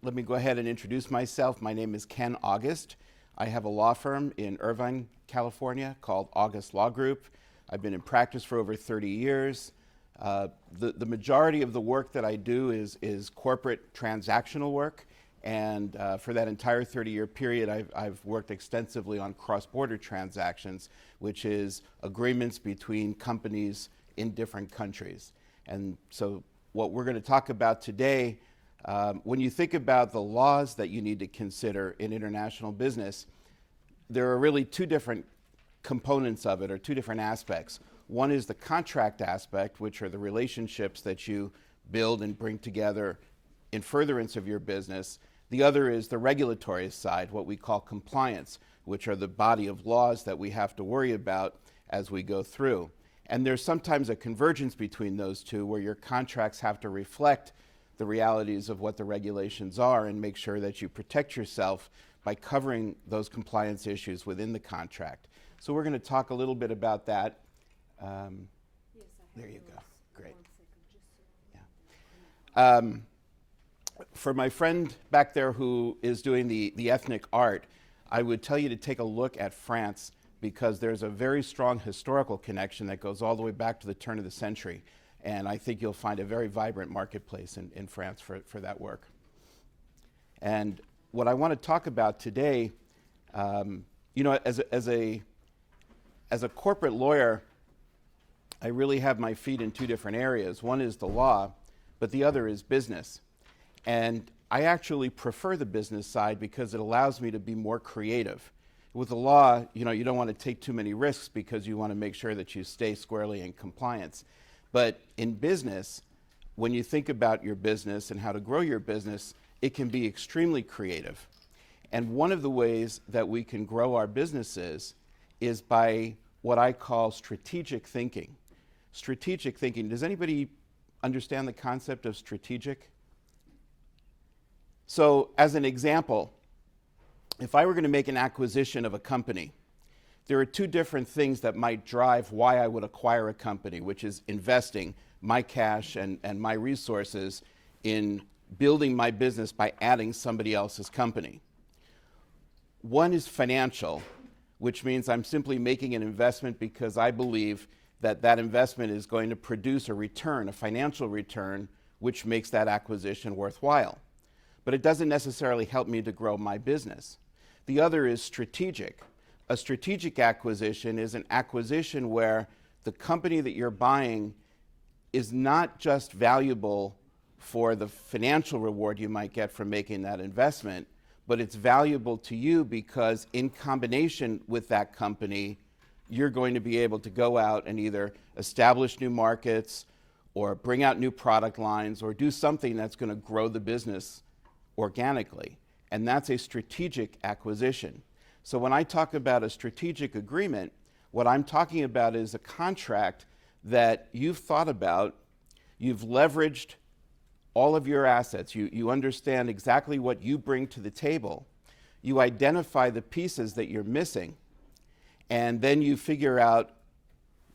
let me go ahead and introduce myself. My name is Ken August. I have a law firm in Irvine, California called August Law Group. I've been in practice for over 30 years. The majority of the work that I do is corporate transactional work, and for that entire 30-year period, I've worked extensively on cross-border transactions, which is agreements between companies in different countries. And so what we're going to talk about today, when you think about the laws that you need to consider in international business, there are really two different components of it, or two different aspects. One is the contract aspect, which are the relationships that you build and bring together in furtherance of your business. The other is the regulatory side, what we call compliance, which are the body of laws that we have to worry about as we go through. And there's sometimes a convergence between those two, where your contracts have to reflect the realities of what the regulations are and make sure that you protect yourself by covering those compliance issues within the contract. So we're going to talk a little bit about that. There you go. Great. Yeah. For my friend back there who is doing the ethnic art, I would tell you to take a look at France, because there's a very strong historical connection that goes all the way back to the turn of the century. And I think you'll find a very vibrant marketplace in France for that work. And what I want to talk about today, as a corporate lawyer, I really have my feet in two different areas. One is the law, but the other is business. And I actually prefer the business side because it allows me to be more creative. With the law, you don't want to take too many risks because you want to make sure that you stay squarely in compliance. But in business, when you think about your business and how to grow your business, it can be extremely creative. And one of the ways that we can grow our businesses is by what I call strategic thinking. Strategic thinking, does anybody understand the concept of strategic? So as an example, if I were going to make an acquisition of a company, there are two different things that might drive why I would acquire a company, which is investing my cash and my resources in building my business by adding somebody else's company. One is financial, which means I'm simply making an investment because I believe that that investment is going to produce a return, a financial return, which makes that acquisition worthwhile. But it doesn't necessarily help me to grow my business. The other is strategic. A strategic acquisition is an acquisition where the company that you're buying is not just valuable for the financial reward you might get from making that investment, but it's valuable to you because in combination with that company, you're going to be able to go out and either establish new markets or bring out new product lines or do something that's going to grow the business organically. And that's a strategic acquisition. So when I talk about a strategic agreement, what I'm talking about is a contract that you've thought about, you've leveraged all of your assets, you understand exactly what you bring to the table, you identify the pieces that you're missing, and then you figure out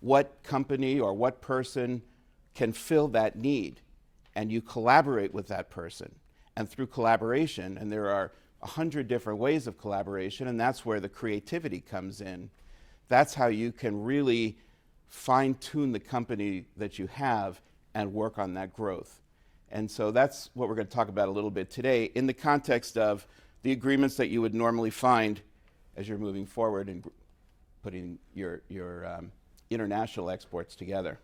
what company or what person can fill that need, and you collaborate with that person. And through collaboration, and there are 100 different ways of collaboration, and that's where the creativity comes in. That's how you can really fine-tune the company that you have and work on that growth. And so that's what we're going to talk about a little bit today in the context of the agreements that you would normally find as you're moving forward and putting your international exports together.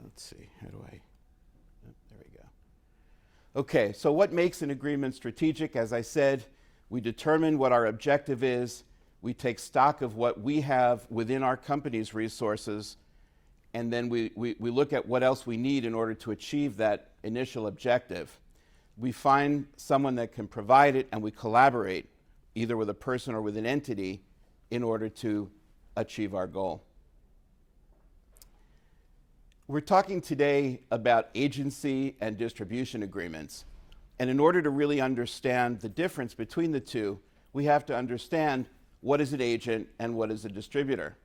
Let's see, how do I... there we go. Okay, so what makes an agreement strategic? As I said, we determine what our objective is. We take stock of what we have within our company's resources, and then we look at what else we need in order to achieve that initial objective. We find someone that can provide it, and we collaborate, either with a person or with an entity, in order to achieve our goal. We're talking today about agency and distribution agreements. And in order to really understand the difference between the two, we have to understand what is an agent and what is a distributor.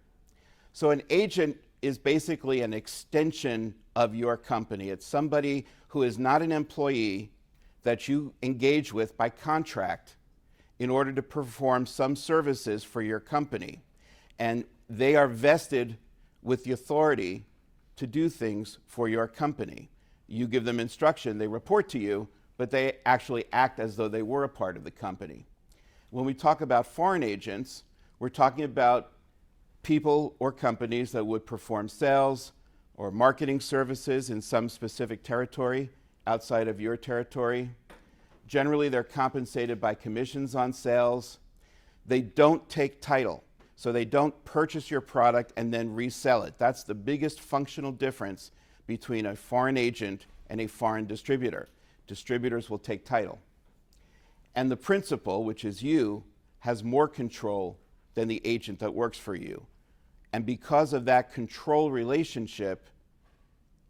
So an agent is basically an extension of your company. It's somebody who is not an employee, that you engage with by contract in order to perform some services for your company. And they are vested with the authority to do things for your company. You give them instruction, they report to you, but they actually act as though they were a part of the company. When we talk about foreign agents, we're talking about people or companies that would perform sales or marketing services in some specific territory outside of your territory. Generally, they're compensated by commissions on sales. They don't take title, so they don't purchase your product and then resell it. That's the biggest functional difference between a foreign agent and a foreign distributor. Distributors will take title. And the principal, which is you, has more control than the agent that works for you. And because of that control relationship,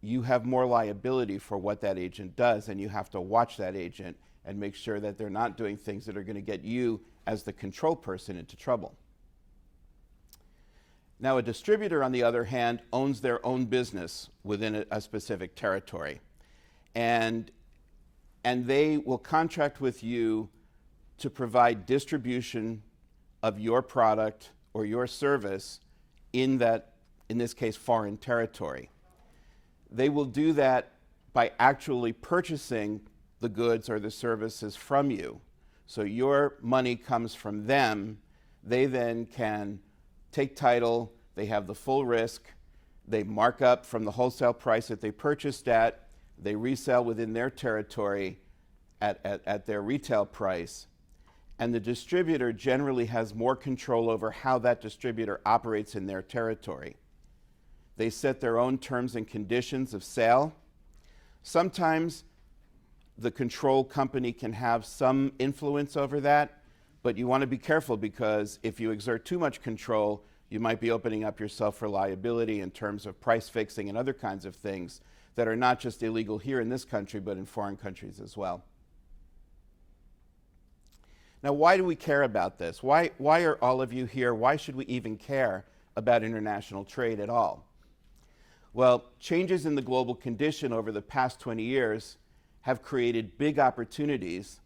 you have more liability for what that agent does, and you have to watch that agent and make sure that they're not doing things that are going to get you as the control person into trouble. Now, a distributor, on the other hand, owns their own business within a specific territory. And they will contract with you to provide distribution of your product or your service in that, in this case, foreign territory. They will do that by actually purchasing the goods or the services from you. So your money comes from them. They then can take title, they have the full risk, they mark up from the wholesale price that they purchased at, they resell within their territory at their retail price, and the distributor generally has more control over how that distributor operates in their territory. They set their own terms and conditions of sale. Sometimes the control company can have some influence over that, but you want to be careful, because if you exert too much control, you might be opening up yourself for liability in terms of price fixing and other kinds of things that are not just illegal here in this country, but in foreign countries as well. Now, why do we care about this? Why are all of you here? Why should we even care about international trade at all? Well, changes in the global condition over the past 20 years have created big opportunities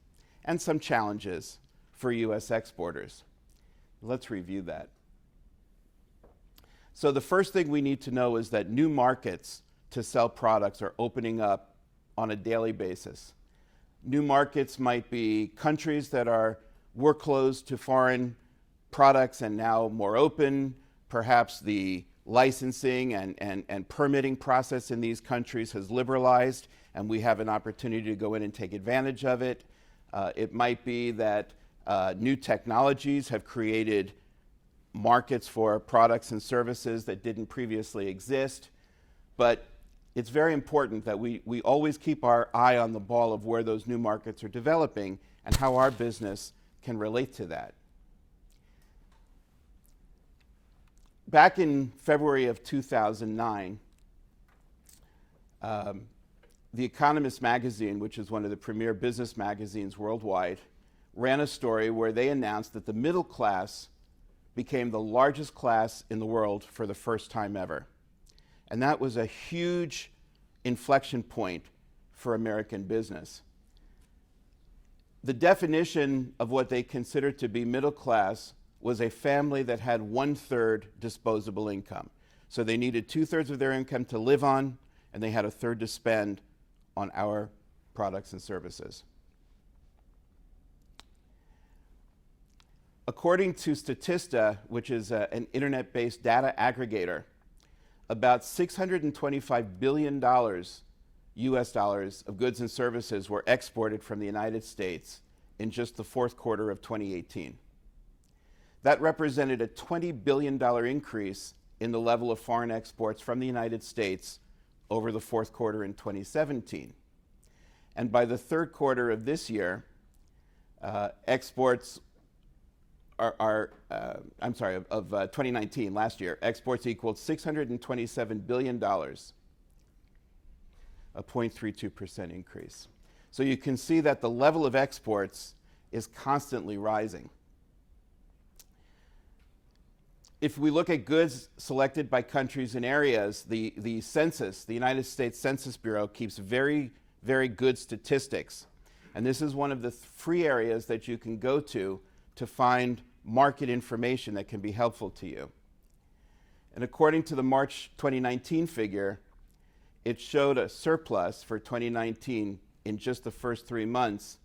and some challenges for U.S. exporters. Let's review that. So the first thing we need to know is that new markets to sell products are opening up on a daily basis. New markets might be countries that were closed to foreign products and now more open. Perhaps the licensing and permitting process in these countries has liberalized, and we have an opportunity to go in and take advantage of it. It might be that new technologies have created markets for products and services that didn't previously exist. But it's very important that we always keep our eye on the ball of where those new markets are developing and how our business can relate to that. Back in February of 2009, The Economist magazine, which is one of the premier business magazines worldwide, ran a story where they announced that the middle class became the largest class in the world for the first time ever. And that was a huge inflection point for American business. The definition of what they considered to be middle class was a family that had 1/3 disposable income. So they needed 2/3 of their income to live on, and they had 1/3 to spend on our products and services. According to Statista, which is an internet-based data aggregator, about $625 billion US dollars of goods and services were exported from the United States in just the fourth quarter of 2018. That represented a $20 billion increase in the level of foreign exports from the United States over the fourth quarter in 2017. And by the third quarter of this year, exports of 2019, last year, exports equaled $627 billion, a 0.32% increase. So you can see that the level of exports is constantly rising. If we look at goods selected by countries and areas, the census, the United States Census Bureau, keeps very, very good statistics. And this is one of the free areas that you can go to find market information that can be helpful to you. And according to the March 2019 figure, it showed a surplus for 2019 in just the first 3 months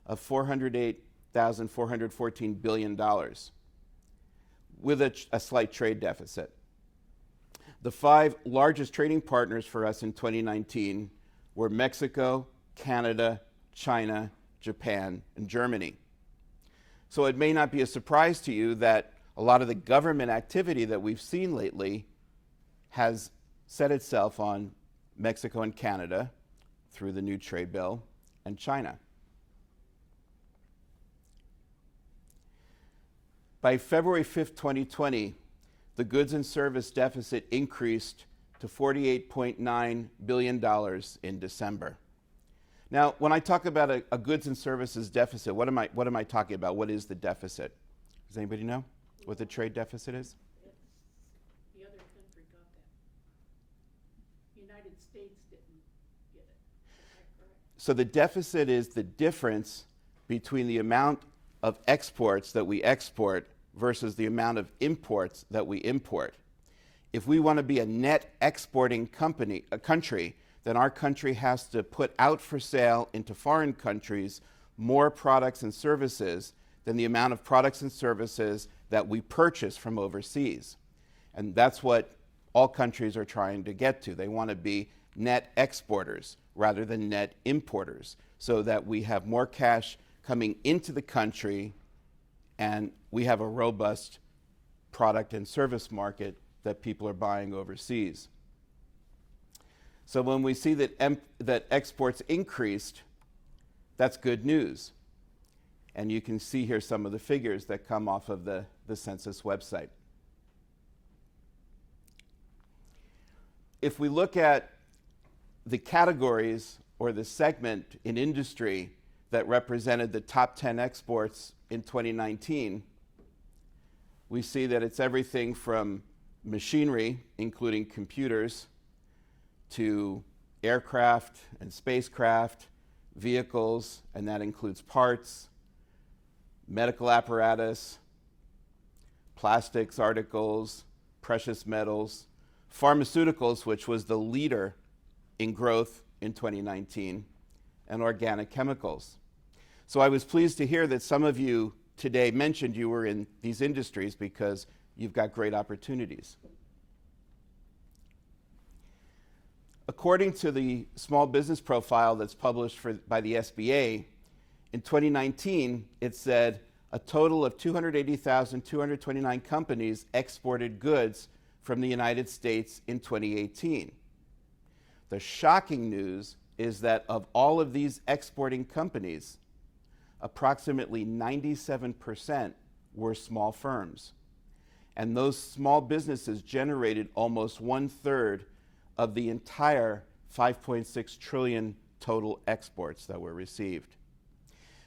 of $408,414 billion with a slight trade deficit. The 5 largest trading partners for us in 2019 were Mexico, Canada, China, Japan, and Germany. So it may not be a surprise to you that a lot of the government activity that we've seen lately has set itself on Mexico and Canada through the new trade bill, and China. By February 5th, 2020, the goods and service deficit increased to $48.9 billion in December. Now, when I talk about a goods and services deficit, what am I talking about? What is the deficit? Does anybody know what the trade deficit is? The other country got that. The United States didn't get it. Is that correct? So the deficit is the difference between the amount of exports that we export versus the amount of imports that we import. If we want to be a net exporting country, then our country has to put out for sale into foreign countries more products and services than the amount of products and services that we purchase from overseas. And that's what all countries are trying to get to. They want to be net exporters rather than net importers, so that we have more cash coming into the country and we have a robust product and service market that people are buying overseas. So when we see that exports increased, that's good news. And you can see here some of the figures that come off of the census website. If we look at the categories or the segment in industry that represented the top 10 exports in 2019, we see that it's everything from machinery, including computers, to aircraft and spacecraft, vehicles, and that includes parts, medical apparatus, plastics articles, precious metals, pharmaceuticals, which was the leader in growth in 2019, and organic chemicals. So I was pleased to hear that some of you today mentioned you were in these industries because you've got great opportunities. According to the small business profile that's published by the SBA, in 2019, it said a total of 280,229 companies exported goods from the United States in 2018. The shocking news is that of all of these exporting companies, approximately 97% were small firms. And those small businesses generated almost 1/3 of the entire 5.6 trillion total exports that were received.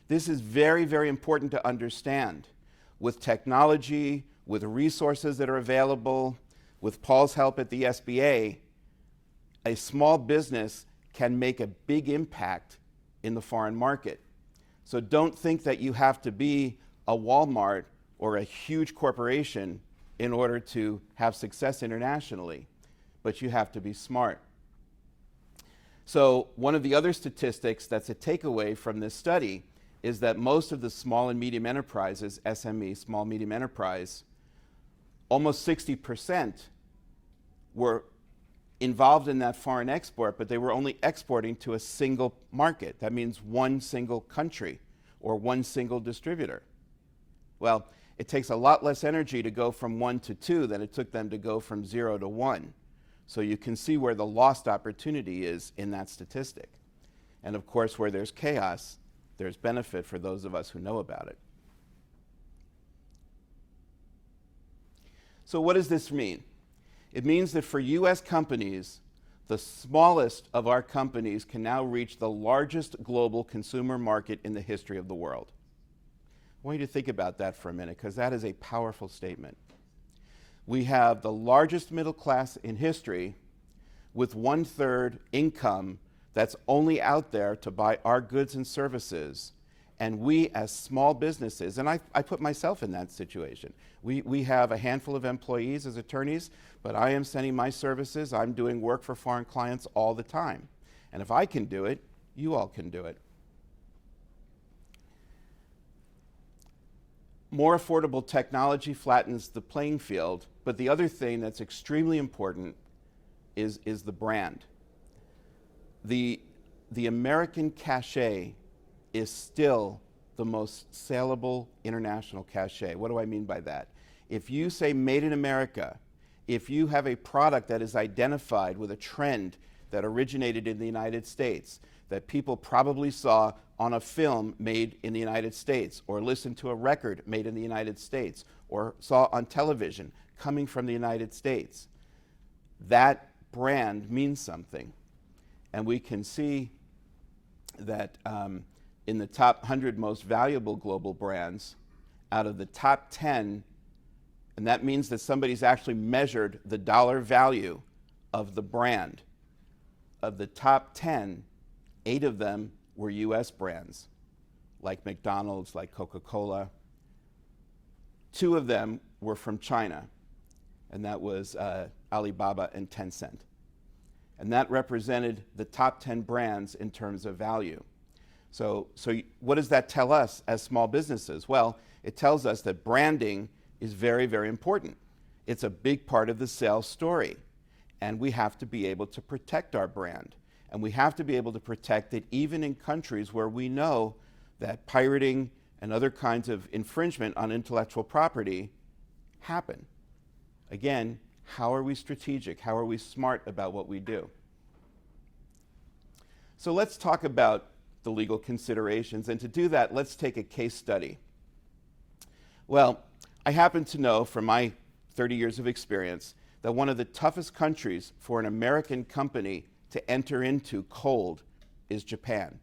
This is very, very important to understand. With technology, with resources that are available, with Paul's help at the SBA, a small business can make a big impact in the foreign market. So don't think that you have to be a Walmart or a huge corporation in order to have success internationally, but you have to be smart. So one of the other statistics that's a takeaway from this study is that most of the small and medium enterprises, SME, small medium enterprise, almost 60% were involved in that foreign export, but they were only exporting to a single market. That means one single country or one single distributor. Well, it takes a lot less energy to go from 1 to 2 than it took them to go from 0 to 1. So you can see where the lost opportunity is in that statistic. And of course, where there's chaos, there's benefit for those of us who know about it. So what does this mean? It means that for US companies, the smallest of our companies can now reach the largest global consumer market in the history of the world. I want you to think about that for a minute, because that is a powerful statement. We have the largest middle class in history with 1/3 income that's only out there to buy our goods and services. And we, as small businesses, and I put myself in that situation. We have a handful of employees as attorneys, but I am sending my services. I'm doing work for foreign clients all the time. And if I can do it, you all can do it. More affordable technology flattens the playing field, but the other thing that's extremely important is the brand. The American cachet is still the most saleable international cachet. What do I mean by that? If you say made in America, if you have a product that is identified with a trend that originated in the United States, that people probably saw on a film made in the United States, or listened to a record made in the United States, or saw on television coming from the United States, that brand means something. And we can see that in the top 100 most valuable global brands, out of the top 10, and that means that somebody's actually measured the dollar value of the brand. Of the top 10, 8 of them were US brands, like McDonald's, like Coca-Cola. 2 of them were from China, and that was Alibaba and Tencent. And that represented the top 10 brands in terms of value. So what does that tell us as small businesses? Well, it tells us that branding is very, very important. It's a big part of the sales story. And we have to be able to protect our brand. And we have to be able to protect it even in countries where we know that pirating and other kinds of infringement on intellectual property happen. Again, how are we strategic? How are we smart about what we do? So let's talk about the legal considerations. And to do that, let's take a case study. Well, I happen to know from my 30 years of experience that one of the toughest countries for an American company to enter into cold is Japan.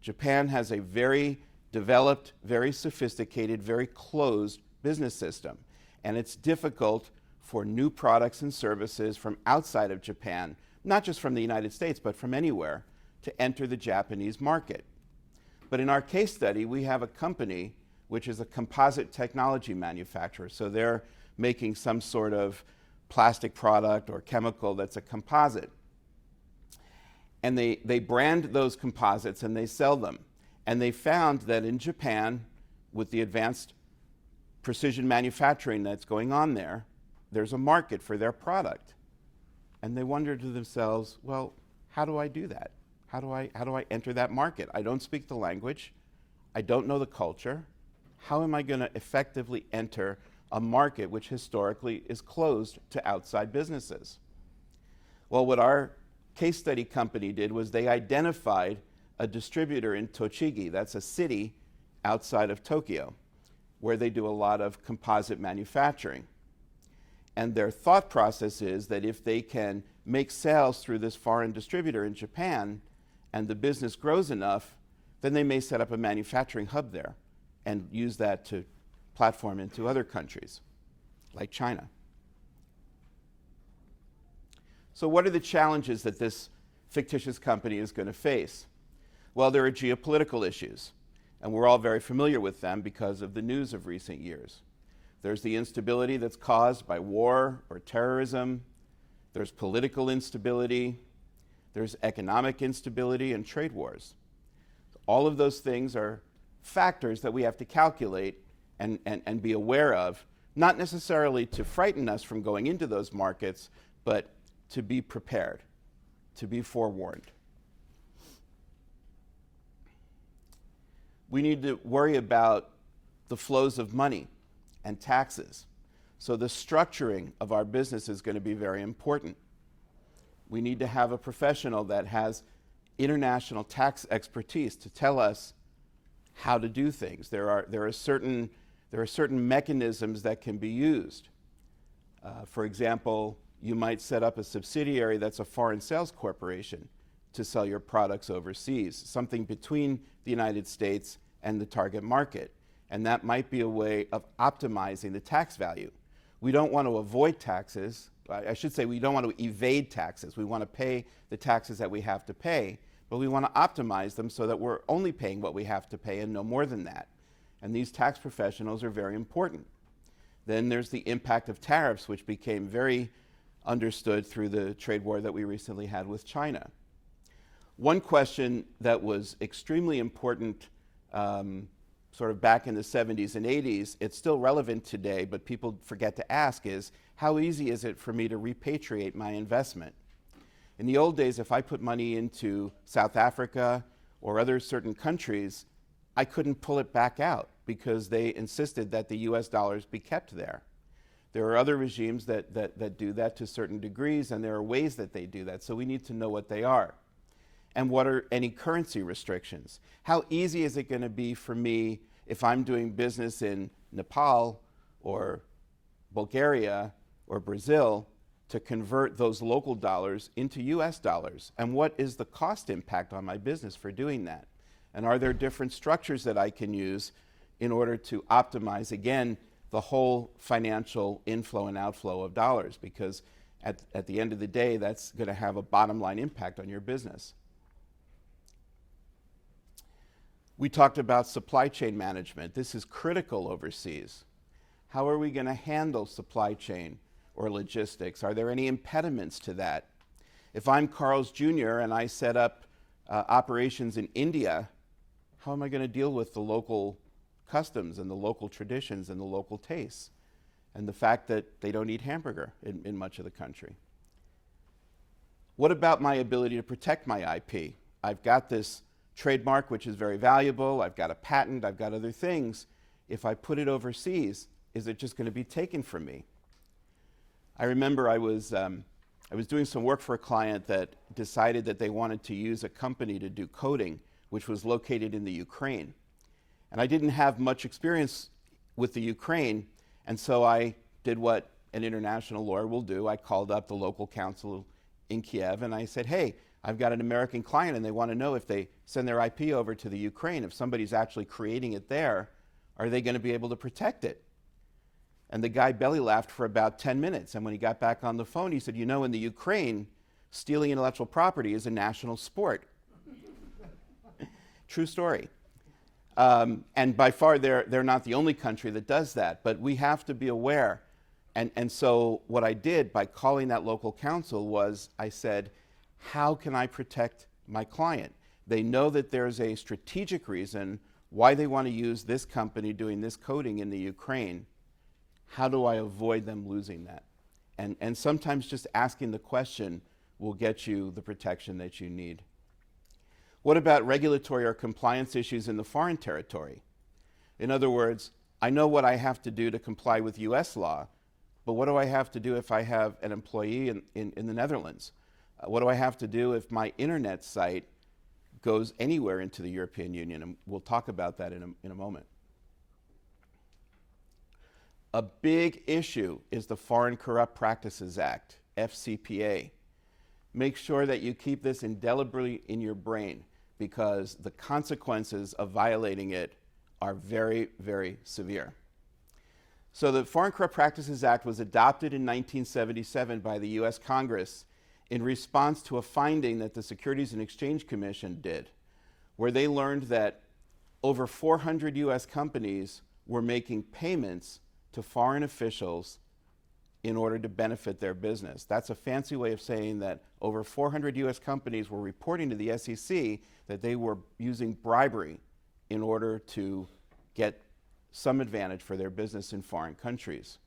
Japan has a very developed, very sophisticated, very closed business system. And it's difficult for new products and services from outside of Japan, not just from the United States, but from anywhere, to enter the Japanese market. But in our case study, we have a company which is a composite technology manufacturer. So they're making some sort of plastic product or chemical that's a composite. And they brand those composites and they sell them. And they found that in Japan, with the advanced precision manufacturing that's going on there, there's a market for their product. And they wondered to themselves, well, how do I do that? How do I enter that market? I don't speak the language. I don't know the culture. How am I going to effectively enter a market which historically is closed to outside businesses? Well, what our case study company did was they identified a distributor in Tochigi, that's a city outside of Tokyo, where they do a lot of composite manufacturing. And their thought process is that if they can make sales through this foreign distributor in Japan, and the business grows enough, then they may set up a manufacturing hub there and use that to platform into other countries, like China. So what are the challenges that this fictitious company is going to face? Well, there are geopolitical issues, and we're all very familiar with them because of the news of recent years. There's the instability that's caused by war or terrorism. There's political instability. There's economic instability and trade wars. All of those things are factors that we have to calculate and be aware of, not necessarily to frighten us from going into those markets, but to be prepared, to be forewarned. We need to worry about the flows of money and taxes. So the structuring of our business is going to be very important. We need to have a professional that has international tax expertise to tell us how to do things. There are certain mechanisms that can be used. For example, you might set up a subsidiary that's a foreign sales corporation to sell your products overseas, something between the United States and the target market. And that might be a way of optimizing the tax value. We don't want to avoid taxes. I should say we don't want to evade taxes. We want to pay the taxes that we have to pay, but we want to optimize them so that we're only paying what we have to pay and no more than that. And these tax professionals are very important. Then there's the impact of tariffs, which became very understood through the trade war that we recently had with China. One question that was extremely important sort of back in the 70s and 80s, it's still relevant today, but people forget to ask is, how easy is it for me to repatriate my investment? In the old days, if I put money into South Africa or other certain countries, I couldn't pull it back out because they insisted that the US dollars be kept there. There are other regimes that do that to certain degrees, and there are ways that they do that, so we need to know what they are. And what are any currency restrictions? How easy is it going to be for me if I'm doing business in Nepal or Bulgaria or Brazil to convert those local dollars into US dollars? And what is the cost impact on my business for doing that? And are there different structures that I can use in order to optimize, again, the whole financial inflow and outflow of dollars? Because at the end of the day, that's going to have a bottom line impact on your business. We talked about supply chain management. This is critical overseas. How are we going to handle supply chain or logistics? Are there any impediments to that? If I'm Carl's Jr. and I set up operations in India, how am I going to deal with the local customs and the local traditions and the local tastes and the fact that they don't eat hamburger in much of the country? What about my ability to protect my IP? I've got this trademark, which is very valuable. I've got a patent. I've got other things. If I put it overseas, is it just going to be taken from me? I remember I was doing some work for a client that decided that they wanted to use a company to do coding, which was located in the Ukraine. And I didn't have much experience with the Ukraine, and so I did what an international lawyer will do. I called up the local counsel in Kiev and I said, hey, I've got an American client and they want to know if they send their IP over to the Ukraine, if somebody's actually creating it there, are they going to be able to protect it? And the guy belly laughed for about 10 minutes. And when he got back on the phone, he said, you know, in the Ukraine, stealing intellectual property is a national sport. True story. And by far, they're not the only country that does that, but we have to be aware. And so what I did by calling that local counsel was I said, how can I protect my client? They know that there's a strategic reason why they want to use this company doing this coding in the Ukraine. How do I avoid them losing that? And sometimes just asking the question will get you the protection that you need. What about regulatory or compliance issues in the foreign territory? In other words, I know what I have to do to comply with US law, but what do I have to do if I have an employee in the Netherlands? What do I have to do if my internet site goes anywhere into the European Union? And we'll talk about that in a moment. A big issue is the Foreign Corrupt Practices Act, FCPA. Make sure that you keep this indelibly in your brain because the consequences of violating it are very, very severe. So the Foreign Corrupt Practices Act was adopted in 1977 by the US Congress in response to a finding that the Securities and Exchange Commission did, where they learned that over 400 US companies were making payments to foreign officials in order to benefit their business. That's a fancy way of saying that over 400 US companies were reporting to the SEC that they were using bribery in order to get some advantage for their business in foreign countries.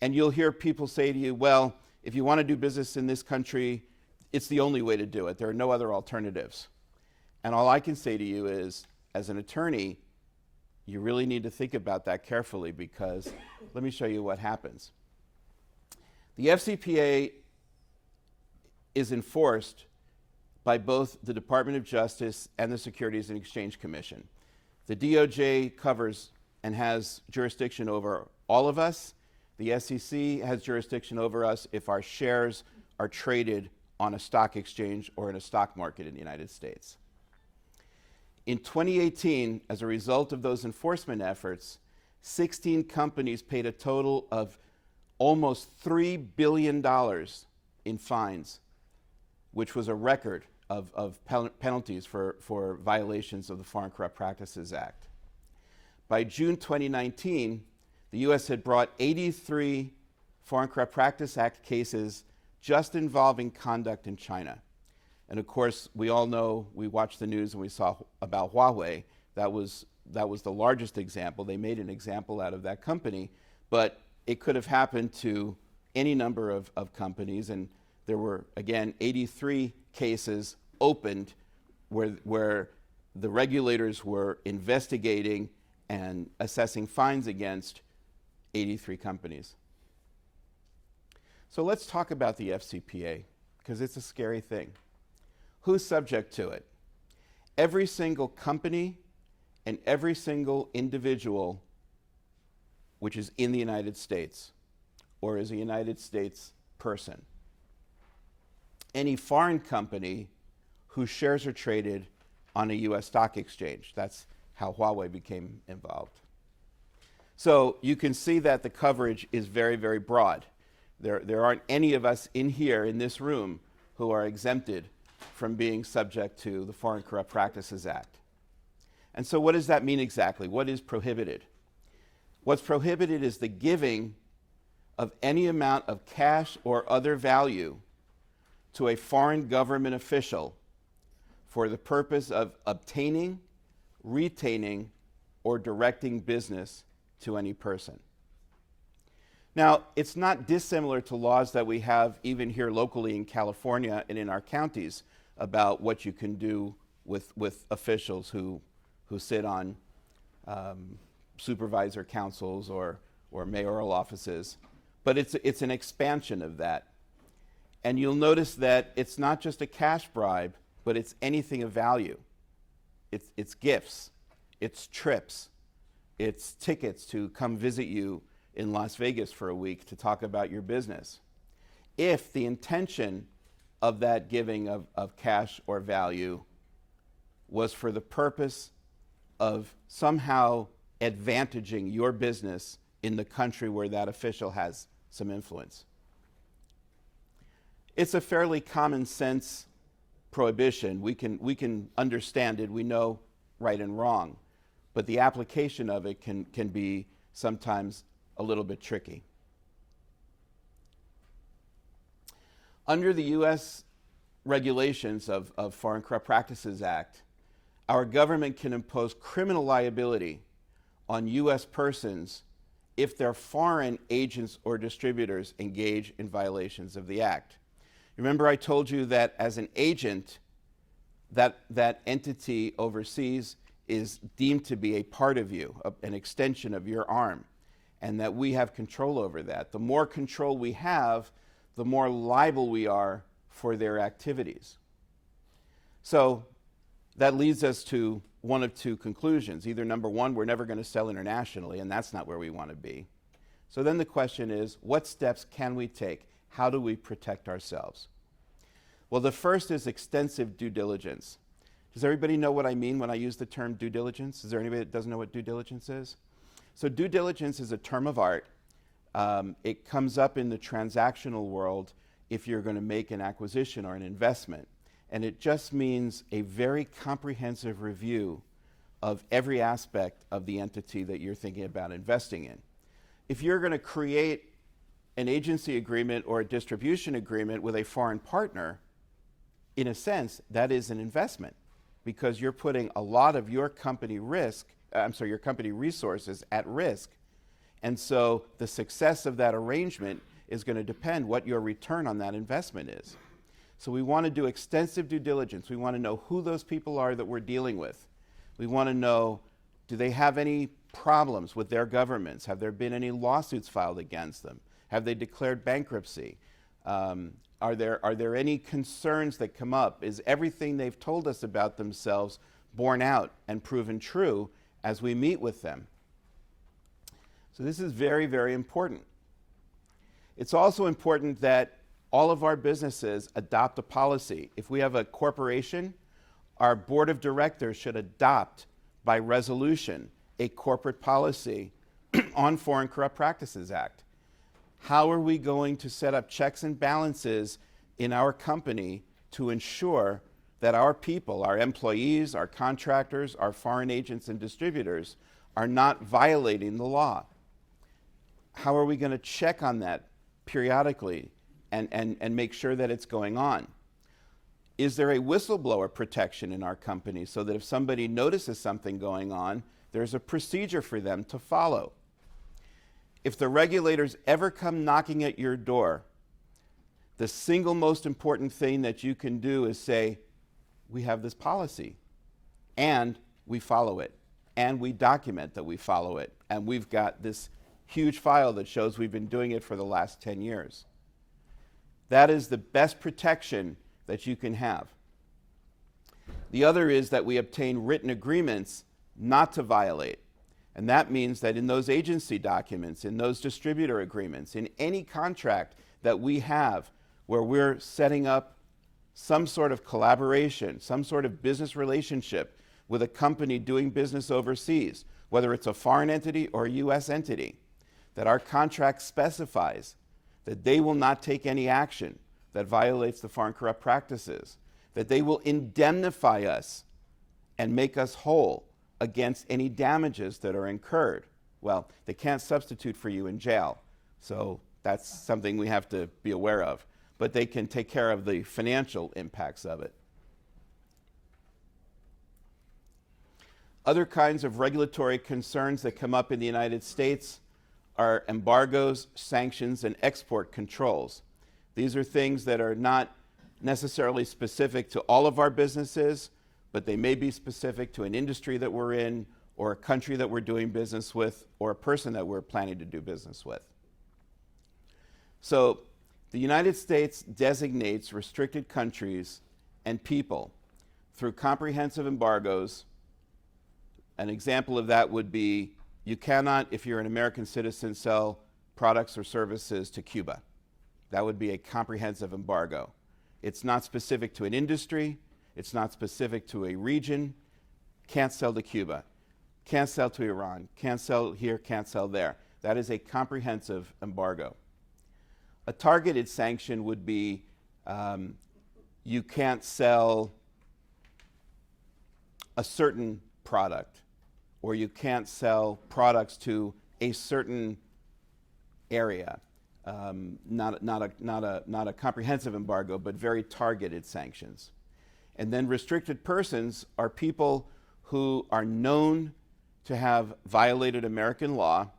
And you'll hear people say to you, well, if you want to do business in this country, it's the only way to do it. There are no other alternatives. And all I can say to you is, as an attorney, you really need to think about that carefully because let me show you what happens. The FCPA is enforced by both the Department of Justice and the Securities and Exchange Commission. The DOJ covers and has jurisdiction over all of us. The SEC has jurisdiction over us if our shares are traded on a stock exchange or in a stock market in the United States. In 2018, as a result of those enforcement efforts, 16 companies paid a total of almost $3 billion in fines, which was a record penalties for violations of the Foreign Corrupt Practices Act. By June 2019, the U.S. had brought 83 Foreign Corrupt Practice Act cases just involving conduct in China. And of course, we all know, we watched the news and we saw about Huawei. That was the largest example. They made an example out of that company, but it could have happened to any number of companies, and there were, again, 83 cases opened where the regulators were investigating and assessing fines against 83 companies. So let's talk about the FCPA, because it's a scary thing. Who's subject to it? Every single company and every single individual which is in the United States or is a United States person. Any foreign company whose shares are traded on a US stock exchange. That's how Huawei became involved. So you can see that the coverage is very, very broad. There aren't any of us in here, in this room, who are exempted from being subject to the Foreign Corrupt Practices Act. And so what does that mean exactly? What is prohibited? What's prohibited is the giving of any amount of cash or other value to a foreign government official for the purpose of obtaining, retaining, or directing business to any person. Now, it's not dissimilar to laws that we have even here locally in California and in our counties about what you can do with officials who sit on supervisor councils or mayoral offices. But it's an expansion of that. And you'll notice that it's not just a cash bribe, but it's anything of value. It's gifts, it's trips, it's tickets to come visit you in Las Vegas for a week to talk about your business. If the intention of that giving of cash or value was for the purpose of somehow advantaging your business in the country where that official has some influence. It's a fairly common sense prohibition. We can understand it. We know right and wrong. But the application of it can be sometimes a little bit tricky. Under the U.S. regulations of Foreign Corrupt Practices Act, our government can impose criminal liability on U.S. persons if their foreign agents or distributors engage in violations of the Act. Remember, I told you that as an agent, that entity overseas is deemed to be a part of you, an extension of your arm, and that we have control over that. The more control we have, the more liable we are for their activities. So that leads us to one of two conclusions. Either number one, we're never going to sell internationally, and that's not where we want to be. So then the question is, what steps can we take? How do we protect ourselves? Well, the first is extensive due diligence. Does everybody know what I mean when I use the term due diligence? Is there anybody that doesn't know what due diligence is? So due diligence is a term of art. It comes up in the transactional world if you're going to make an acquisition or an investment. And it just means a very comprehensive review of every aspect of the entity that you're thinking about investing in. If you're going to create an agency agreement or a distribution agreement with a foreign partner, in a sense, that is an investment because you're putting a lot of your company your company resources at risk. And so the success of that arrangement is going to depend what your return on that investment is. So we want to do extensive due diligence. We want to know who those people are that we're dealing with. We want to know, do they have any problems with their governments? Have there been any lawsuits filed against them? Have they declared bankruptcy? Are there any concerns that come up? Is everything they've told us about themselves borne out and proven true as we meet with them? So this is very, very important. It's also important that all of our businesses adopt a policy. If we have a corporation, our board of directors should adopt by resolution a corporate policy on Foreign Corrupt Practices Act. How are we going to set up checks and balances in our company to ensure that our people, our employees, our contractors, our foreign agents and distributors are not violating the law? How are we going to check on that periodically and make sure that it's going on? Is there a whistleblower protection in our company so that if somebody notices something going on, there's a procedure for them to follow? If the regulators ever come knocking at your door, the single most important thing that you can do is say, we have this policy, and we follow it, and we document that we follow it, and we've got this huge file that shows we've been doing it for the last 10 years. That is the best protection that you can have. The other is that we obtain written agreements not to violate. And that means that in those agency documents, in those distributor agreements, in any contract that we have where we're setting up some sort of collaboration, some sort of business relationship with a company doing business overseas, whether it's a foreign entity or a U.S. entity, that our contract specifies that they will not take any action that violates the Foreign Corrupt Practices, that they will indemnify us and make us whole against any damages that are incurred. Well, they can't substitute for you in jail, so that's something we have to be aware of. But they can take care of the financial impacts of it. Other kinds of regulatory concerns that come up in the United States are embargoes, sanctions, and export controls. These are things that are not necessarily specific to all of our businesses, but they may be specific to an industry that we're in, or a country that we're doing business with, or a person that we're planning to do business with. So the United States designates restricted countries and people through comprehensive embargoes. An example of that would be you cannot, if you're an American citizen, sell products or services to Cuba. That would be a comprehensive embargo. It's not specific to an industry. It's not specific to a region. Can't sell to Cuba. Can't sell to Iran. Can't sell here, can't sell there. That is a comprehensive embargo. A targeted sanction would be you can't sell a certain product, or you can't sell products to a certain area. Not a comprehensive embargo, but very targeted sanctions. And then restricted persons are people who are known to have violated American law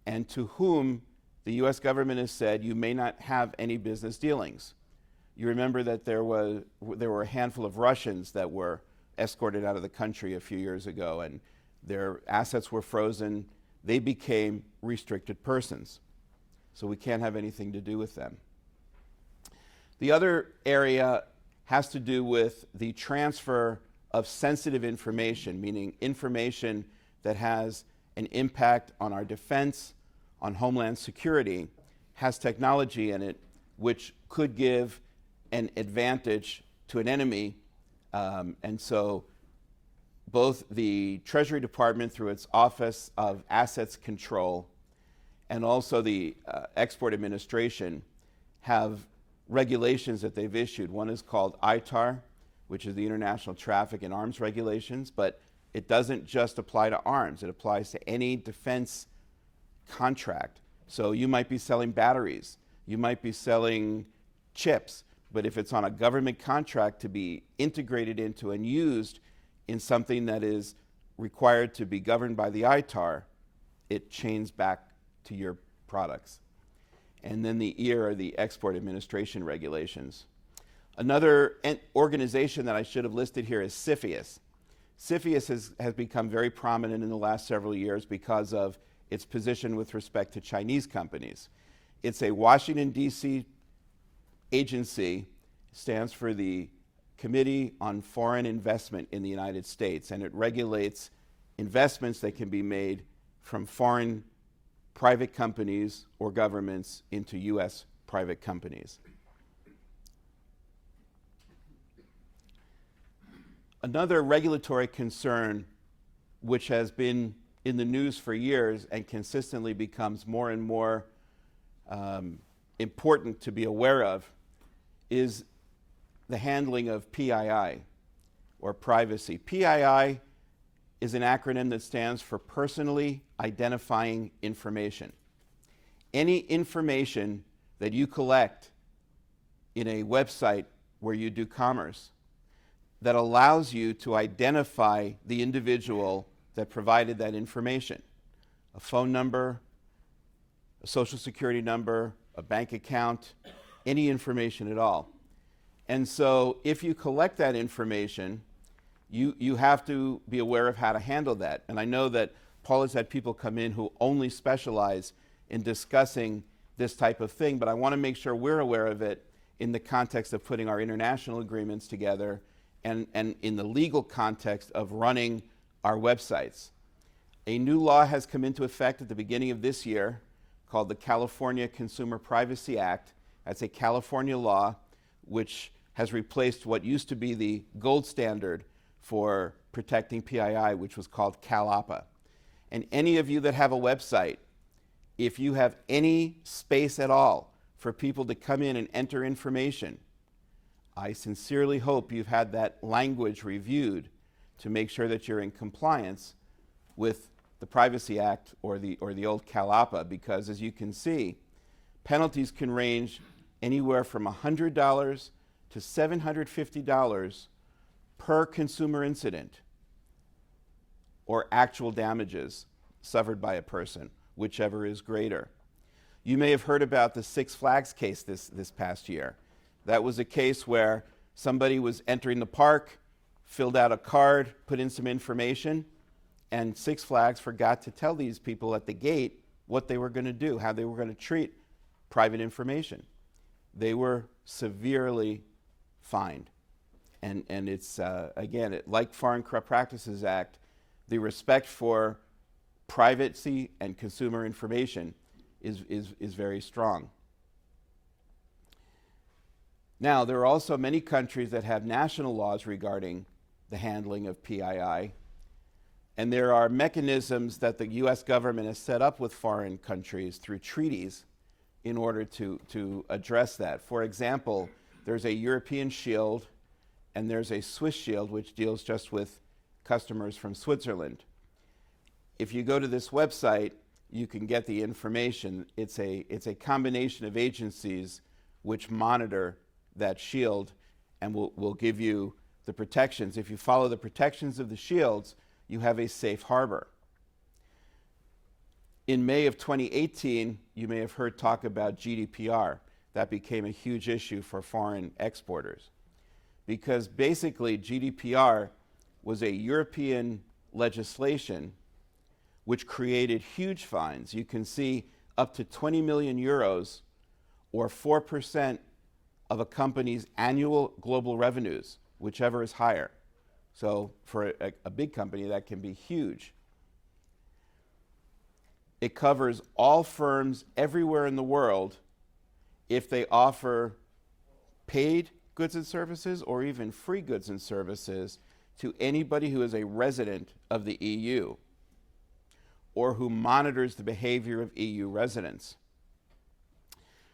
and to whom the U.S. government has said you may not have any business dealings. You remember that there were a handful of Russians that were escorted out of the country a few years ago, and their assets were frozen. They became restricted persons. So we can't have anything to do with them. The other area has to do with the transfer of sensitive information, meaning information that has an impact on our defense, on homeland security, has technology in it which could give an advantage to an enemy. And so both the Treasury Department through its Office of Assets Control and also the Export Administration have regulations that they've issued. One is called ITAR, which is the International Traffic in Arms Regulations, but it doesn't just apply to arms. It applies to any defense contract. So you might be selling batteries, you might be selling chips, but if it's on a government contract to be integrated into and used in something that is required to be governed by the ITAR, it chains back to your products. And then the E are the Export Administration Regulations. Another organization that I should have listed here is CFIUS. CFIUS has become very prominent in the last several years because of its position with respect to Chinese companies. It's a Washington, D.C. agency, stands for the Committee on Foreign Investment in the United States, and it regulates investments that can be made from foreign private companies or governments into U.S. private companies. Another regulatory concern which has been in the news for years and consistently becomes more and more important to be aware of is the handling of PII, or privacy. PII is an acronym that stands for Personally Identifying Information. Any information that you collect in a website where you do commerce that allows you to identify the individual that provided that information. A phone number, a social security number, a bank account, any information at all. And so if you collect that information, you have to be aware of how to handle that. And I know that Paul has had people come in who only specialize in discussing this type of thing, but I want to make sure we're aware of it in the context of putting our international agreements together and in the legal context of running our websites. A new law has come into effect at the beginning of this year called the California Consumer Privacy Act. That's a California law which has replaced what used to be the gold standard for protecting PII, which was called CalAPA. And any of you that have a website, if you have any space at all for people to come in and enter information, I sincerely hope you've had that language reviewed to make sure that you're in compliance with the Privacy Act or the old CalAPA, because as you can see, penalties can range anywhere from $100 to $750 per consumer incident or actual damages suffered by a person, whichever is greater. You may have heard about the Six Flags case this past year. That was a case where somebody was entering the park, filled out a card, put in some information, and Six Flags forgot to tell these people at the gate what they were going to do, how they were going to treat private information. They were severely fined. And it's, again, like Foreign Corrupt Practices Act, the respect for privacy and consumer information is very strong. Now, there are also many countries that have national laws regarding the handling of PII, and there are mechanisms that the US government has set up with foreign countries through treaties in order to address that. For example, there's a European shield and there's a Swiss shield, which deals just with customers from Switzerland. If you go to this website, you can get the information. It's a combination of agencies which monitor that shield and will give you the protections. If you follow the protections of the shields, you have a safe harbor. In May of 2018, you may have heard talk about GDPR. That became a huge issue for foreign exporters, because basically GDPR was a European legislation which created huge fines. You can see up to 20 million euros or 4% of a company's annual global revenues, whichever is higher. So for a big company, that can be huge. It covers all firms everywhere in the world if they offer paid goods and services or even free goods and services to anybody who is a resident of the EU or who monitors the behavior of EU residents.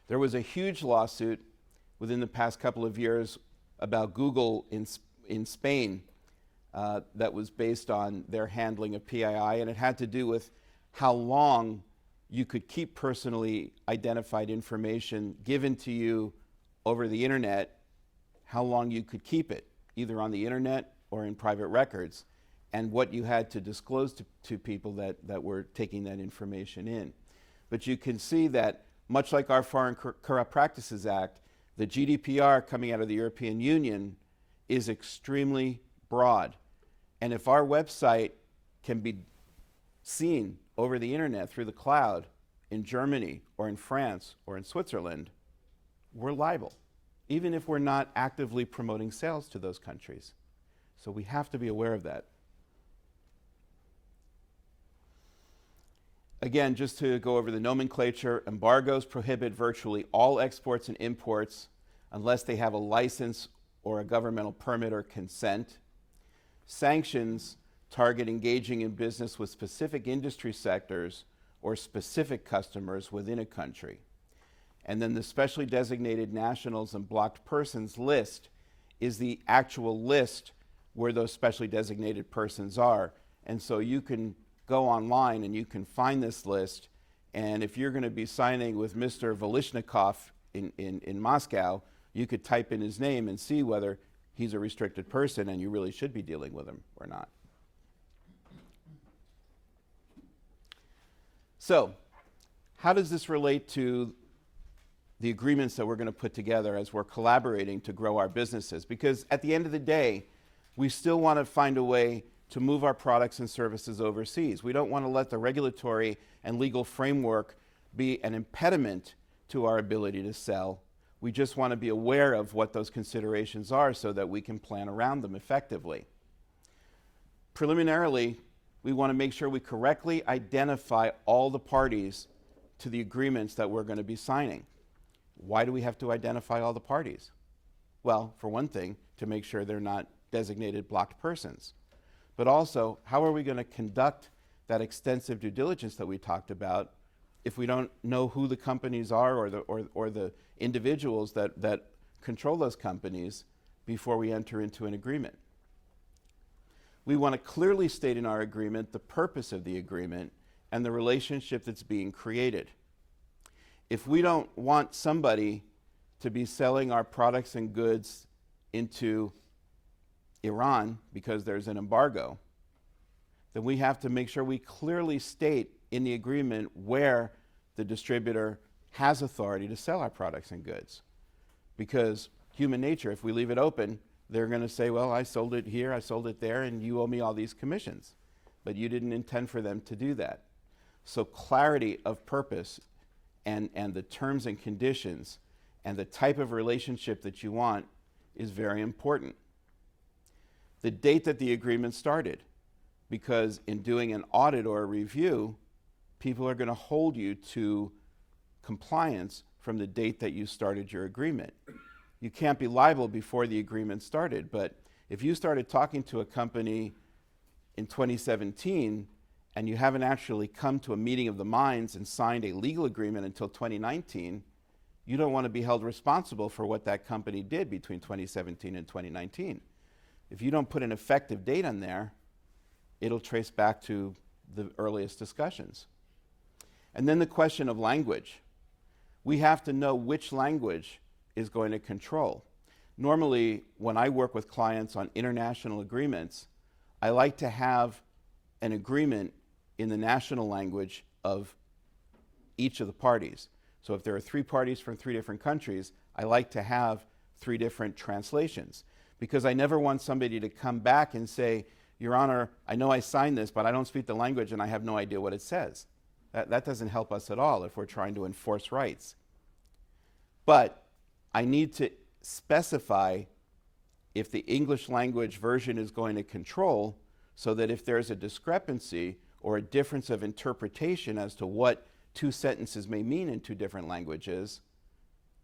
There was a huge lawsuit within the past couple of years about Google in Spain that was based on their handling of PII, and it had to do with how long you could keep personally identified information given to you over the internet, how long you could keep it, either on the internet or in private records, and what you had to disclose to people that were taking that information in. But you can see that, much like our Foreign Corrupt Practices Act, the GDPR coming out of the European Union is extremely broad. And if our website can be seen over the internet through the cloud in Germany or in France or in Switzerland, we're liable, even if we're not actively promoting sales to those countries. So we have to be aware of that. Again, just to go over the nomenclature, embargoes prohibit virtually all exports and imports unless they have a license or a governmental permit or consent. Sanctions target engaging in business with specific industry sectors or specific customers within a country. And then the specially designated nationals and blocked persons list is the actual list where those specially designated persons are. And so you can go online and you can find this list. And if you're going to be signing with Mr. Volishnikov in Moscow, you could type in his name and see whether he's a restricted person and you really should be dealing with him or not. So, how does this relate to the agreements that we're going to put together as we're collaborating to grow our businesses? Because at the end of the day, we still want to find a way to move our products and services overseas. We don't want to let the regulatory and legal framework be an impediment to our ability to sell. We just want to be aware of what those considerations are so that we can plan around them effectively. Preliminarily, we want to make sure we correctly identify all the parties to the agreements that we're going to be signing. Why do we have to identify all the parties? Well, for one thing, to make sure they're not designated blocked persons. But also, how are we going to conduct that extensive due diligence that we talked about if we don't know who the companies are or the individuals that control those companies before we enter into an agreement? We want to clearly state in our agreement the purpose of the agreement and the relationship that's being created. If we don't want somebody to be selling our products and goods into Iran because there's an embargo, then we have to make sure we clearly state in the agreement where the distributor has authority to sell our products and goods. Because human nature, if we leave it open, they're going to say, well, I sold it here, I sold it there, and you owe me all these commissions. But you didn't intend for them to do that. So clarity of purpose and the terms and conditions and the type of relationship that you want is very important. The date that the agreement started, because in doing an audit or a review, people are going to hold you to compliance from the date that you started your agreement. You can't be liable before the agreement started, but if you started talking to a company in 2017 and you haven't actually come to a meeting of the minds and signed a legal agreement until 2019, you don't want to be held responsible for what that company did between 2017 and 2019. If you don't put an effective date on there, it'll trace back to the earliest discussions. And then the question of language. We have to know which language is going to control. Normally, when I work with clients on international agreements, I like to have an agreement in the national language of each of the parties. So if there are 3 parties from 3 different countries, I like to have 3 different translations, because I never want somebody to come back and say, Your Honor, I know I signed this, but I don't speak the language and I have no idea what it says. That doesn't help us at all if we're trying to enforce rights. But I need to specify if the English language version is going to control, so that if there's a discrepancy or a difference of interpretation as to what 2 sentences may mean in 2 different languages,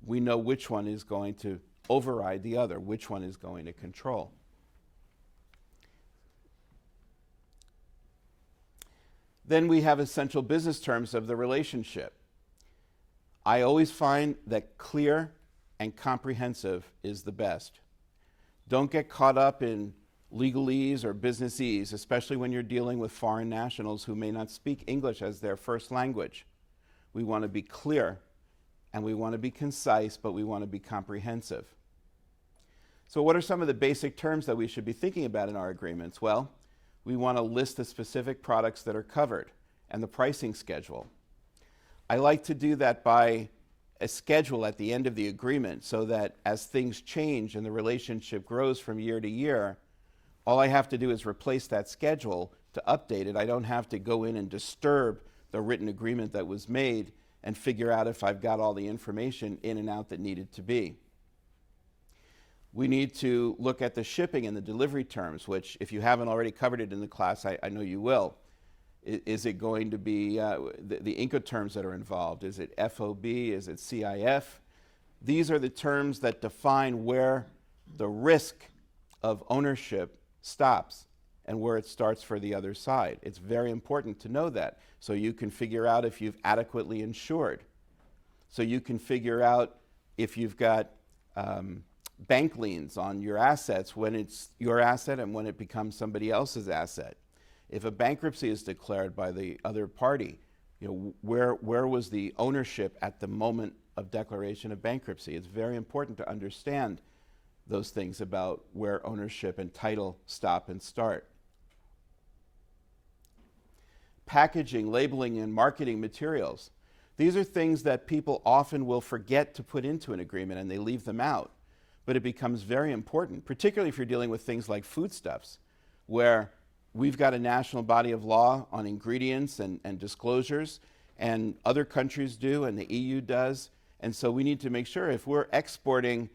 we know which one is going to override the other, which one is going to control. Then we have essential business terms of the relationship. I always find that clear and comprehensive is the best. Don't get caught up in legalese or businessese, especially when you're dealing with foreign nationals who may not speak English as their first language. We want to be clear and we want to be concise, but we want to be comprehensive. So what are some of the basic terms that we should be thinking about in our agreements? Well, we want to list the specific products that are covered and the pricing schedule. I like to do that by a schedule at the end of the agreement, so that as things change and the relationship grows from year to year, all I have to do is replace that schedule to update it. I don't have to go in and disturb the written agreement that was made and figure out if I've got all the information in and out that needed to be. We need to look at the shipping and the delivery terms, which if you haven't already covered it in the class, I know you will. Is it going to be the Incoterms that are involved? Is it FOB? Is it CIF? These are the terms that define where the risk of ownership stops and where it starts for the other side. It's very important to know that, so you can figure out if you've adequately insured. So you can figure out if you've got bank liens on your assets when it's your asset and when it becomes somebody else's asset. If a bankruptcy is declared by the other party, where was the ownership at the moment of declaration of bankruptcy? It's very important to understand those things about where ownership and title stop and start. Packaging, labeling, and marketing materials. These are things that people often will forget to put into an agreement and they leave them out. But it becomes very important, particularly if you're dealing with things like foodstuffs, where we've got a national body of law on ingredients and disclosures, and other countries do, and the EU does. And so we need to make sure if we're exporting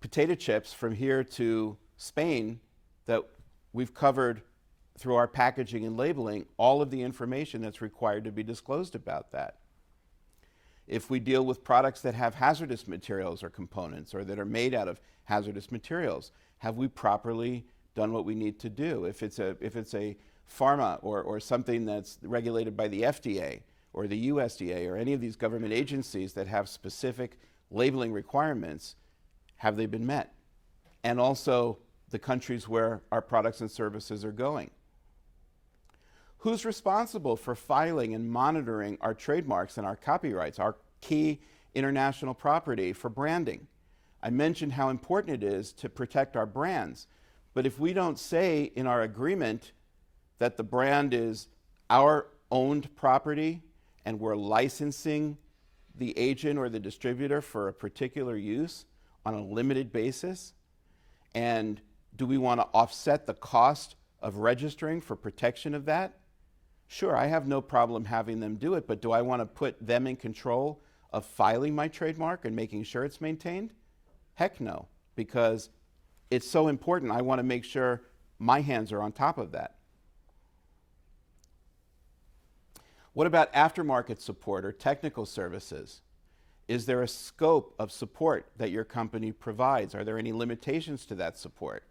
potato chips from here to Spain, that we've covered through our packaging and labeling all of the information that's required to be disclosed about that. If we deal with products that have hazardous materials or components or that are made out of hazardous materials, have we properly done what we need to do? If it's a pharma or something that's regulated by the FDA or the USDA or any of these government agencies that have specific labeling requirements, have they been met? And also the countries where our products and services are going. Who's responsible for filing and monitoring our trademarks and our copyrights, our key international property for branding? I mentioned how important it is to protect our brands, but if we don't say in our agreement that the brand is our owned property and we're licensing the agent or the distributor for a particular use on a limited basis, and do we want to offset the cost of registering for protection of that? Sure, I have no problem having them do it, but do I want to put them in control of filing my trademark and making sure it's maintained? Heck no, because it's so important. I want to make sure my hands are on top of that. What about aftermarket support or technical services? Is there a scope of support that your company provides? Are there any limitations to that support?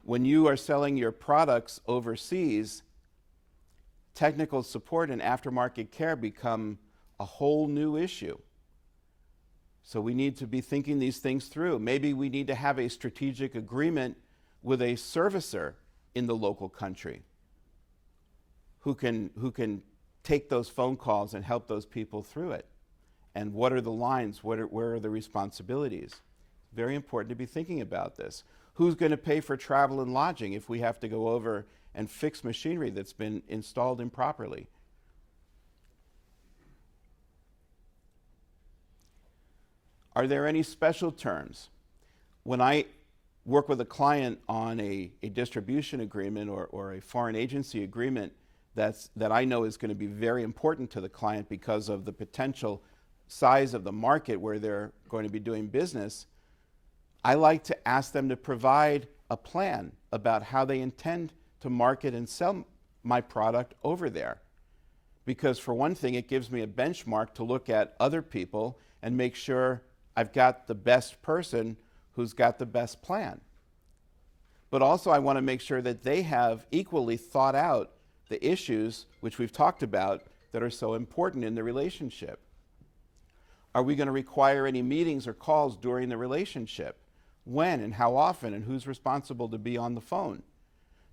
When you are selling your products overseas, technical support and aftermarket care become a whole new issue. So we need to be thinking these things through. Maybe we need to have a strategic agreement with a servicer in the local country who can take those phone calls and help those people through it. And what are the lines? Where are the responsibilities? Very important to be thinking about this. Who's going to pay for travel and lodging if we have to go over and fix machinery that's been installed improperly? Are there any special terms? When I work with a client on a distribution agreement or a foreign agency agreement that I know is going to be very important to the client because of the potential size of the market where they're going to be doing business, I like to ask them to provide a plan about how they intend to market and sell my product over there. Because for one thing, it gives me a benchmark to look at other people and make sure I've got the best person who's got the best plan. But also I want to make sure that they have equally thought out the issues which we've talked about that are so important in the relationship. Are we going to require any meetings or calls during the relationship? When and how often, and who's responsible to be on the phone?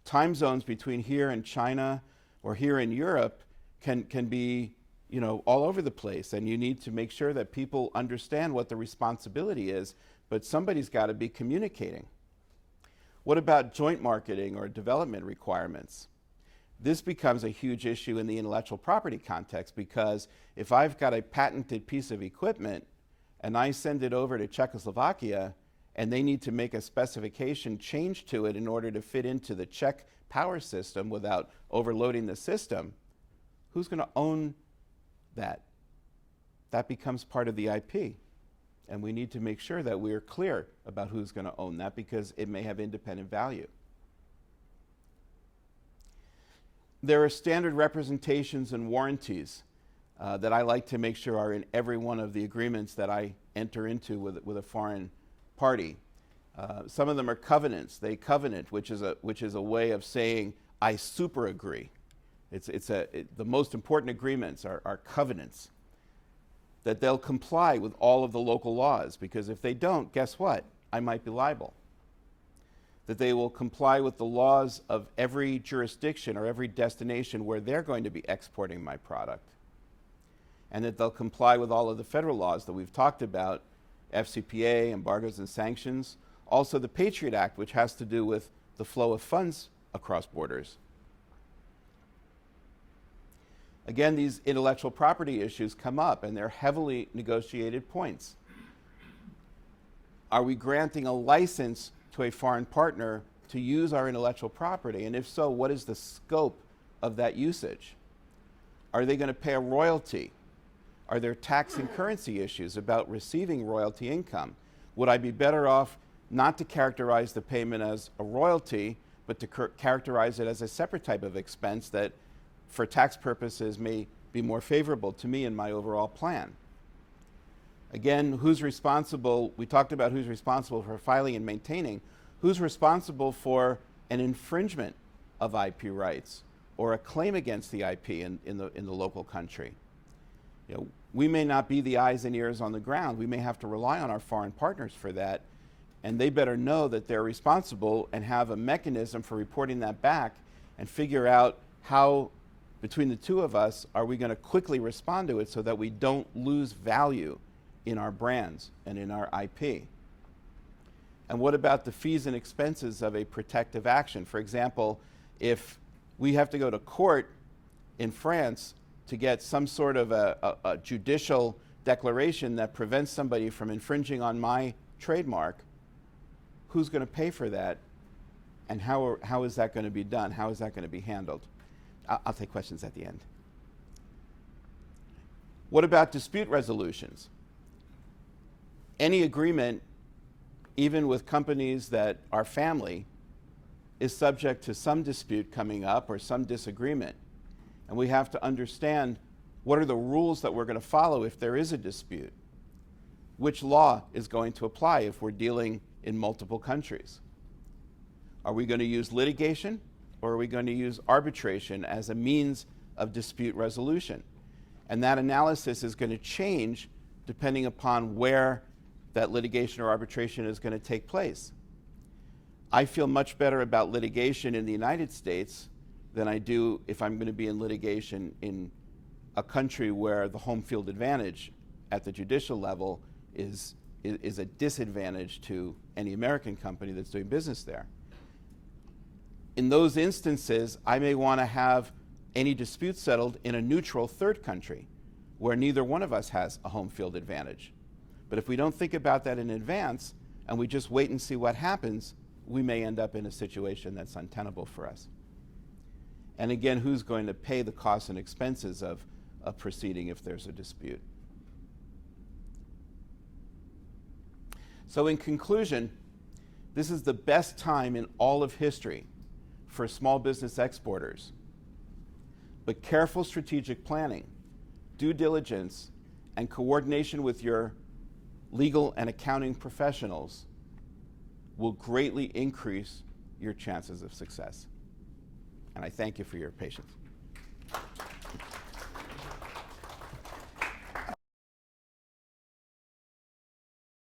Time zones between here and China or here in Europe can be, all over the place, and you need to make sure that people understand what the responsibility is, but somebody's got to be communicating. What about joint marketing or development requirements? This becomes a huge issue in the intellectual property context, because if I've got a patented piece of equipment and I send it over to Czechoslovakia and they need to make a specification change to it in order to fit into the Czech power system without overloading the system, who's going to own that? That becomes part of the IP. And we need to make sure that we are clear about who's going to own that, because it may have independent value. There are standard representations and warranties that I like to make sure are in every one of the agreements that I enter into with a foreign party. Some of them are covenants. They covenant, which is a way of saying I super agree. The most important agreements are covenants, that they'll comply with all of the local laws, because if they don't, guess what? I might be liable. That they will comply with the laws of every jurisdiction or every destination where they're going to be exporting my product. And that they'll comply with all of the federal laws that we've talked about, FCPA, embargoes and sanctions, also the Patriot Act, which has to do with the flow of funds across borders. Again, these intellectual property issues come up, and they're heavily negotiated points. Are we granting a license to a foreign partner to use our intellectual property? And if so, what is the scope of that usage? Are they going to pay a royalty? Are there tax and currency issues about receiving royalty income? Would I be better off not to characterize the payment as a royalty, but to characterize it as a separate type of expense that, for tax purposes, may be more favorable to me in my overall plan? Again, who's responsible? We talked about who's responsible for filing and maintaining. Who's responsible for an infringement of IP rights or a claim against the IP in the local country? You know, we may not be the eyes and ears on the ground. We may have to rely on our foreign partners for that, and they better know that they're responsible and have a mechanism for reporting that back and figure out how, between the two of us, are we going to quickly respond to it so that we don't lose value in our brands and in our IP. And what about the fees and expenses of a protective action? For example, if we have to go to court in France to get some sort of a judicial declaration that prevents somebody from infringing on my trademark, who's going to pay for that? And how is that going to be done? How is that going to be handled? I'll take questions at the end. What about dispute resolutions? Any agreement, even with companies that are family, is subject to some dispute coming up or some disagreement. And we have to understand what are the rules that we're going to follow if there is a dispute. Which law is going to apply if we're dealing in multiple countries? Are we going to use litigation, or are we going to use arbitration as a means of dispute resolution? And that analysis is going to change depending upon where that litigation or arbitration is going to take place. I feel much better about litigation in the United States than I do if I'm going to be in litigation in a country where the home field advantage at the judicial level is a disadvantage to any American company that's doing business there. In those instances, I may want to have any dispute settled in a neutral third country where neither one of us has a home field advantage. But if we don't think about that in advance and we just wait and see what happens, we may end up in a situation that's untenable for us. And again, who's going to pay the costs and expenses of a proceeding if there's a dispute? So in conclusion, this is the best time in all of history for small business exporters. But careful strategic planning, due diligence, and coordination with your legal and accounting professionals will greatly increase your chances of success. And I thank you for your patience.